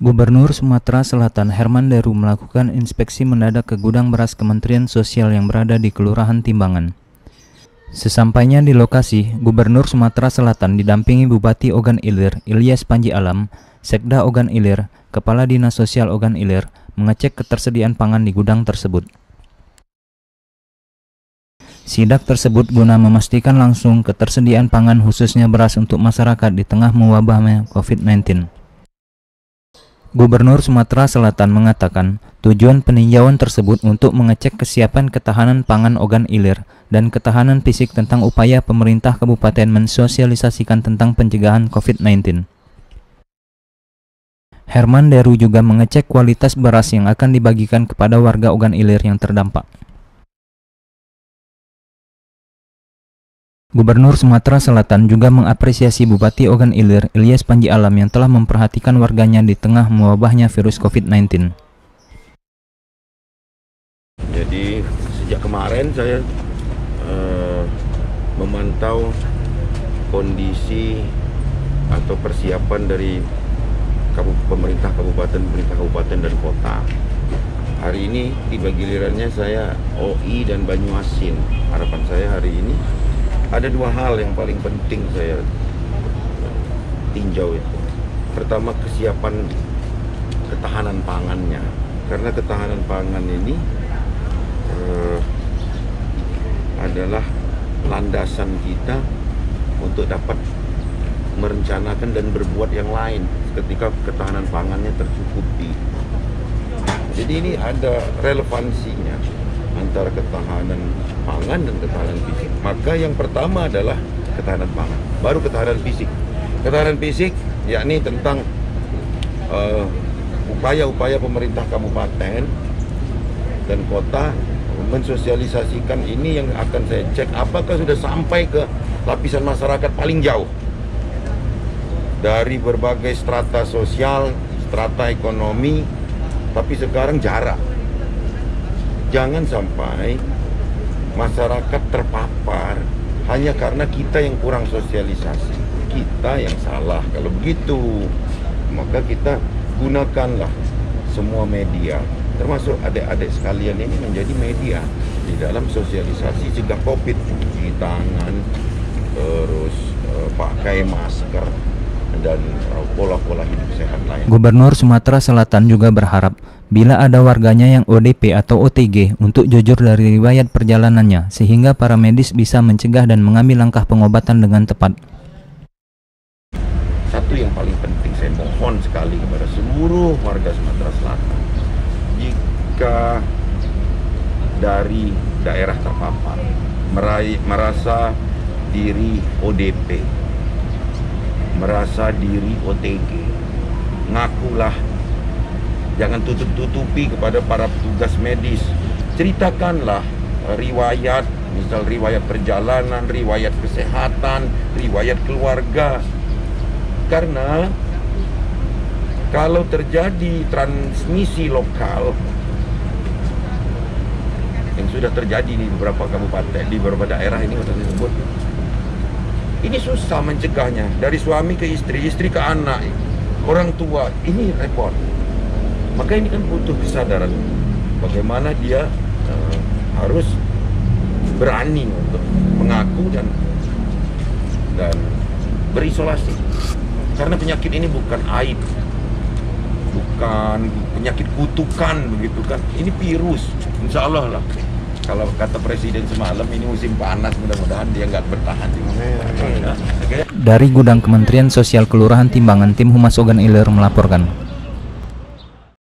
Gubernur Sumatera Selatan Herman Deru melakukan inspeksi mendadak ke gudang beras Kementerian Sosial yang berada di Kelurahan Timbangan. Sesampainya di lokasi, Gubernur Sumatera Selatan didampingi Bupati Ogan Ilir, Ilyas Panji Alam, Sekda Ogan Ilir, Kepala Dinas Sosial Ogan Ilir, mengecek ketersediaan pangan di gudang tersebut. Sidak tersebut guna memastikan langsung ketersediaan pangan khususnya beras untuk masyarakat di tengah mewabahnya COVID-19. Gubernur Sumatera Selatan mengatakan tujuan peninjauan tersebut untuk mengecek kesiapan ketahanan pangan Ogan Ilir dan ketahanan fisik tentang upaya pemerintah kabupaten mensosialisasikan tentang pencegahan COVID-19. Herman Deru juga mengecek kualitas beras yang akan dibagikan kepada warga Ogan Ilir yang terdampak. Gubernur Sumatera Selatan juga mengapresiasi Bupati Ogan Ilir, Ilyas Panji Alam yang telah memperhatikan warganya di tengah mewabahnya virus COVID-19. Jadi sejak kemarin saya memantau kondisi atau persiapan dari pemerintah kabupaten dan kota. Hari ini tiba gilirannya saya OI dan Banyuasin. Harapan saya hari ini ada dua hal yang paling penting saya tinjau itu. Pertama, kesiapan ketahanan pangannya, karena ketahanan pangan ini adalah landasan kita untuk dapat merencanakan dan berbuat yang lain ketika ketahanan pangannya tercukupi. Jadi ini ada relevansinya antara ketahanan pangan dan ketahanan fisik. Maka yang pertama adalah ketahanan pangan, baru ketahanan fisik. Ketahanan fisik yakni tentang upaya-upaya pemerintah kabupaten dan kota mensosialisasikan ini yang akan saya cek apakah sudah sampai ke lapisan masyarakat paling jauh. Dari berbagai strata sosial, strata ekonomi, tapi sekarang jarak. Jangan sampai masyarakat terpapar hanya karena kita yang kurang sosialisasi. Kita yang salah. Kalau begitu, maka kita gunakanlah semua media, termasuk adik-adik sekalian ini menjadi media di dalam sosialisasi cegah COVID, cuci tangan, terus pakai masker, dan pola-pola hidup sehat lain. Gubernur Sumatera Selatan juga berharap bila ada warganya yang ODP atau OTG untuk jujur dari riwayat perjalanannya sehingga para medis bisa mencegah dan mengambil langkah pengobatan dengan tepat. Satu yang paling penting saya mohon sekali kepada seluruh warga Sumatera Selatan, jika dari daerah terpapar merasa diri ODP, merasa diri OTG, ngakulah, jangan tutup-tutupi kepada para petugas medis. Ceritakanlah riwayat, misal riwayat perjalanan, riwayat kesehatan, riwayat keluarga. Karena kalau terjadi transmisi lokal yang sudah terjadi di beberapa kabupaten, di beberapa daerah ini sudah disebut, ini susah mencegahnya. Dari suami ke istri, istri ke anak, orang tua, ini repot. Maka ini kan butuh kesadaran bagaimana dia harus berani untuk mengaku dan berisolasi. Karena penyakit ini bukan aib, bukan penyakit kutukan begitu kan. Ini virus, insya Allah lah. Kalau kata Presiden semalam, ini musim panas, mudah-mudahan dia nggak bertahan. Dari gudang Kementerian Sosial Kelurahan Timbangan, Tim Humas Ogan Ilir melaporkan.